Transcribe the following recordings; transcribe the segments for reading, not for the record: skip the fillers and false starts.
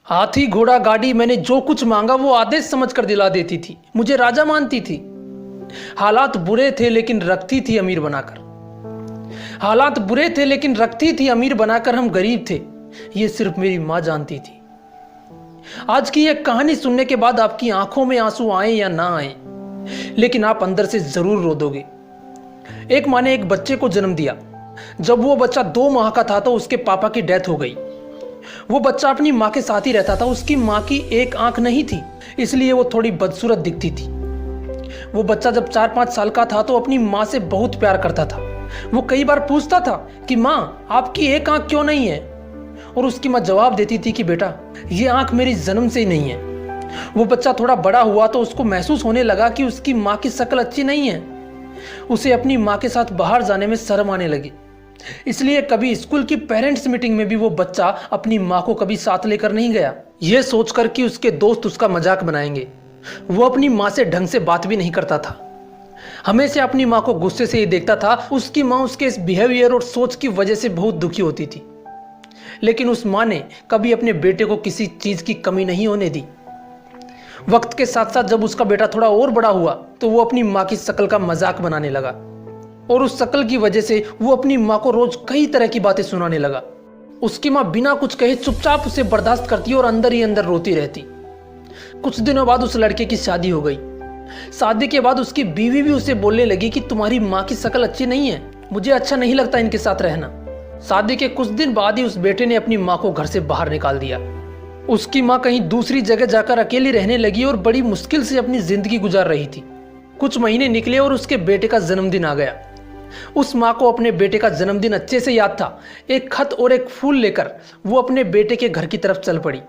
हाथी घोड़ा गाड़ी मैंने जो कुछ मांगा वो आदेश समझकर दिला देती थी। मुझे राजा मानती थी। हालात बुरे थे लेकिन रखती थी अमीर बनाकर। हालात बुरे थे लेकिन रखती थी अमीर बनाकर। हम गरीब थे ये सिर्फ मेरी मां जानती थी। आज की यह कहानी सुनने के बाद आपकी आंखों में आंसू आए या ना आए, लेकिन आप अंदर से जरूर रो दोगे। एक मां ने एक बच्चे को जन्म दिया। जब वो बच्चा 2 माह का था तो उसके पापा की डेथ हो गई। वो बच्चा अपनी मां के साथ ही रहता था। उसकी मां की एक आंख नहीं थी, इसलिए वो थोड़ी बदसूरत दिखती थी। वो बच्चा जब 4-5 साल का था तो अपनी मां से बहुत प्यार करता था। वो कई बार पूछता था कि मां आपकी एक आंख क्यों नहीं है, और उसकी मां जवाब देती थी कि बेटा ये आंख मेरी जन्म से ही नहीं है। वो बच्चा थोड़ा बड़ा हुआ तो उसको महसूस होने लगा कि उसकी मां की शक्ल अच्छी नहीं है। उसे अपनी मां के साथ बाहर जाने में शर्म आने लगी, इसलिए कभी स्कूल की पेरेंट्स मीटिंग में भी वो बच्चा अपनी मां को कभी साथ लेकर नहीं गया, यह सोचकर कि उसके दोस्त उसका मजाक बनाएंगे। वो अपनी मां से ढंग से बात भी नहीं करता था, हमेशा अपनी मां को गुस्से से ही देखता था। उसकी मां उसके इस बिहेवियर और सोच की वजह से बहुत दुखी होती थी, लेकिन उस मां ने कभी अपने बेटे को किसी चीज की कमी नहीं होने दी। वक्त के साथ साथ जब उसका बेटा थोड़ा और बड़ा हुआ तो वो अपनी मां की शक्ल का मजाक बनाने लगा, और उस शक्ल की वजह से वो अपनी मां को रोज कई तरह की बातें सुनाने लगा। उसकी मां बिना कुछ कहे चुपचाप उसे बर्दाश्त करती और अंदर ही अंदर रोती रहती। कुछ दिनों बाद उस लड़के की शादी हो गई। शादी के बाद उसकी बीवी भी उसे बोलने लगी कि तुम्हारी मां की शक्ल अच्छी नहीं है, मुझे अच्छा नहीं लगता इनके साथ रहना। शादी के कुछ दिन बाद ही उस बेटे ने अपनी मां को घर से बाहर निकाल दिया। उसकी मां कहीं दूसरी जगह जाकर अकेली रहने लगी और बड़ी मुश्किल से अपनी जिंदगी गुजार रही थी। कुछ महीने निकले और उसके बेटे का जन्मदिन आ गया। उस मां को अपने बेटे का जन्मदिन अच्छे से याद था। एक खत और एक फूल लेकर वो अपने बेटे के घर की तरफ चल पड़ी।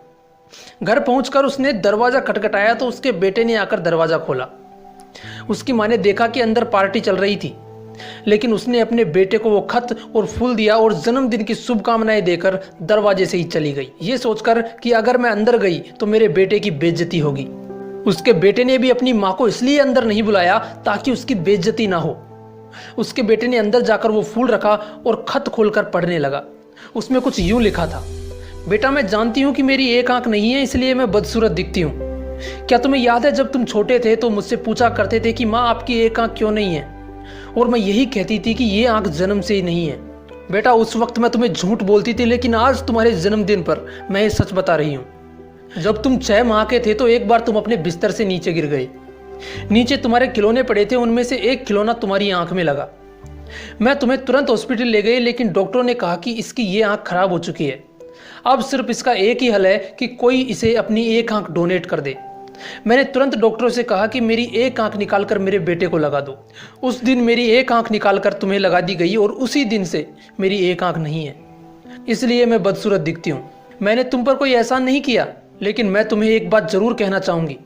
घर पहुंचकर उसने दरवाजा खटखटाया तो उसके बेटे ने आकर दरवाजा खोला। उसकी मां ने देखा कि अंदर पार्टी चल रही थी, लेकिन उसने अपने बेटे को वो खत और फूल दिया और जन्मदिन की शुभकामनाएं देकर दरवाजे से ही चली गई, ये सोचकर कि अगर मैं अंदर गई तो मेरे बेटे की बेइज्जती होगी। उसके बेटे ने भी अपनी मां को इसलिए अंदर नहीं बुलाया ताकि उसकी बेइज्जती ना हो। उसके बेटे ने अंदर जाकर वो फूल रखा और खत खोलकर पढ़ने लगा। उसमें कुछ यूं लिखा था, बेटा मैं जानती हूं कि मेरी एक आंख नहीं है, इसलिए मैं बदसूरत दिखती हूं। क्या तुम्हें याद है जब तुम छोटे थे तो मुझसे पूछा करते थे कि माँ आपकी एक आंख क्यों नहीं है, और मैं यही कहती थी कि ये आंख जन्म से ही नहीं है। बेटा उस वक्त मैं तुम्हें झूठ बोलती थी, लेकिन आज तुम्हारे जन्मदिन पर मैं ये सच बता रही हूँ। जब तुम 6 माह के थे तो एक बार तुम अपने बिस्तर से नीचे गिर गए। नीचे तुम्हारे खिलौने पड़े थे, उनमें से एक खिलौना तुम्हारी आंख में लगा। मैं तुम्हें तुरंत हॉस्पिटल ले गई, लेकिन डॉक्टरों ने कहा कि इसकी ये आंख खराब हो चुकी है। अब सिर्फ इसका एक ही हल है कि कोई इसे अपनी एक आंख डोनेट कर दे। मैंने तुरंत डॉक्टरों से कहा कि मेरी एक आंख निकालकर मेरे बेटे को लगा दो। उस दिन मेरी एक आंख निकालकर तुम्हें लगा दी गई और उसी दिन से मेरी एक आंख नहीं है, इसलिए मैं बदसूरत दिखती हूँ। मैंने तुम पर कोई एहसान नहीं किया, लेकिन मैं तुम्हें एक बात जरूर कहना चाहूंगी।